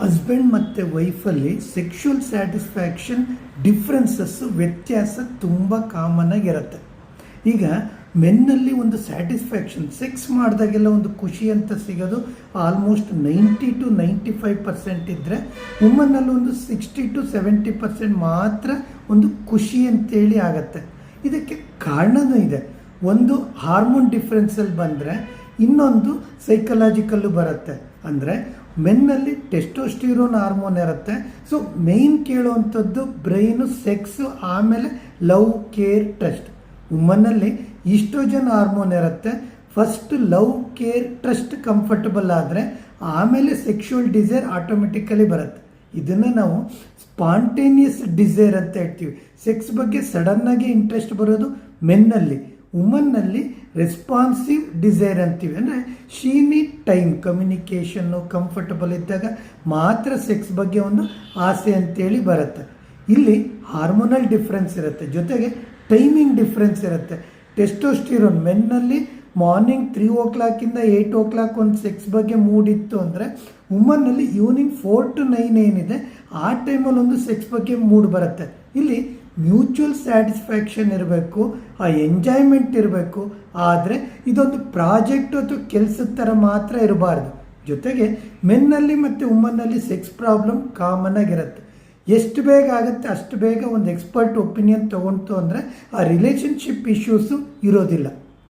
Husband ಮತ್ತು ವೈಫಲ್ಲಿ sexual satisfaction differences ವ್ಯತ್ಯಾಸ ತುಂಬ ಕಾಮನ್ ಆಗಿರುತ್ತೆ. ಈಗ ಮೆನ್ನಲ್ಲಿ ಒಂದು ಸ್ಯಾಟಿಸ್ಫ್ಯಾಕ್ಷನ್ ಸೆಕ್ಸ್ ಮಾಡಿದಾಗೆಲ್ಲ ಒಂದು ಖುಷಿ ಅಂತ ಸಿಗೋದು ಆಲ್ಮೋಸ್ಟ್ 90 to 95% ಇದ್ದರೆ, ವುಮನ್ನಲ್ಲಿ ಒಂದು 60 to 70% ಮಾತ್ರ ಒಂದು ಖುಷಿ ಅಂತೇಳಿ ಆಗತ್ತೆ. ಇದಕ್ಕೆ ಕಾರಣನೂ ಇದೆ. ಒಂದು ಹಾರ್ಮೋನ್ ಡಿಫ್ರೆನ್ಸಲ್ಲಿ ಬಂದರೆ, ಇನ್ನೊಂದು ಸೈಕಲಾಜಿಕಲ್ಲು ಬರುತ್ತೆ. ಅಂದರೆ ಮೆನ್ನಲ್ಲಿ ಟೆಸ್ಟೋಸ್ಟಿರೋನ್ ಹಾರ್ಮೋನ್ ಇರುತ್ತೆ. ಸೊ ಮೇಯ್ನ್ ಕೇಳುವಂಥದ್ದು ಬ್ರೈನು, ಸೆಕ್ಸು, ಆಮೇಲೆ ಲವ್, ಕೇರ್, ಟ್ರಸ್ಟ್. ವುಮನ್ನಲ್ಲಿ ಈಸ್ಟ್ರೋಜನ್ ಹಾರ್ಮೋನ್ ಇರುತ್ತೆ. First love, care, trust comfortable ಆದರೆ ಆಮೇಲೆ ಸೆಕ್ಷುವಲ್ ಡಿಸೈರ್ ಆಟೋಮೆಟಿಕಲಿ ಬರುತ್ತೆ. ಇದನ್ನು ನಾವು ಸ್ಪಾಂಟೇನಿಯಸ್ ಡಿಸೈರ್ ಅಂತ ಹೇಳ್ತೀವಿ. ಸೆಕ್ಸ್ ಬಗ್ಗೆ ಸಡನ್ನಾಗಿ ಇಂಟ್ರೆಸ್ಟ್ ಬರೋದು ಮೆನ್ನಲ್ಲಿ. ವುಮನ್ನಲ್ಲಿ ರೆಸ್ಪಾನ್ಸಿವ್ ಡಿಸೈರ್ ಅಂತೀವಿ. ಅಂದರೆ she need time, communication comfortable ಇದ್ದಾಗ ಮಾತ್ರ ಸೆಕ್ಸ್ ಬಗ್ಗೆ ಒಂದು ಆಸೆ ಅಂತೇಳಿ ಬರುತ್ತೆ. ಇಲ್ಲಿ ಹಾರ್ಮೋನಲ್ ಡಿಫ್ರೆನ್ಸ್ ಇರುತ್ತೆ, ಜೊತೆಗೆ ಟೈಮಿಂಗ್ ಡಿಫ್ರೆನ್ಸ್ ಇರುತ್ತೆ. ಟೆಸ್ಟೋಸ್ಟಿರೋನ್ ಮೆನ್ನಲ್ಲಿ ಮಾರ್ನಿಂಗ್ 3 o'clock 8 o'clock ಒಂದು ಸೆಕ್ಸ್ ಬಗ್ಗೆ ಮೂಡ್ ಇತ್ತು ಅಂದರೆ, ವುಮನ್ನಲ್ಲಿ ಈವ್ನಿಂಗ್ 4 to 9 ಏನಿದೆ ಆ ಟೈಮಲ್ಲಿ ಒಂದು ಸೆಕ್ಸ್ ಬಗ್ಗೆ ಮೂಡ್ ಬರುತ್ತೆ. ಇಲ್ಲಿ ಮ್ಯೂಚುವಲ್ ಸ್ಯಾಟಿಸ್ಫ್ಯಾಕ್ಷನ್ ಇರಬೇಕು, ಆ ಎಂಜಾಯ್ಮೆಂಟ್ ಇರಬೇಕು. ಆದರೆ ಇದೊಂದು ಪ್ರಾಜೆಕ್ಟ್ ಅಥವಾ ಕೆಲಸದ ಥರ ಮಾತ್ರ ಇರಬಾರ್ದು. ಜೊತೆಗೆ ಮೆನ್ನಲ್ಲಿ ಮತ್ತು ವುಮನ್ನಲ್ಲಿ ಸೆಕ್ಸ್ ಪ್ರಾಬ್ಲಮ್ ಕಾಮನ್ ಆಗಿರುತ್ತೆ. ಎಷ್ಟು ಬೇಗ ಆಗುತ್ತೆ ಅಷ್ಟು ಬೇಗ ಒಂದು ಎಕ್ಸ್ಪರ್ಟ್ ಒಪಿನಿಯನ್ ತೊಗೊಂತು ಅಂದರೆ ಆ ರಿಲೇಷನ್ಶಿಪ್ ಇಶ್ಯೂಸು ಇರೋದಿಲ್ಲ.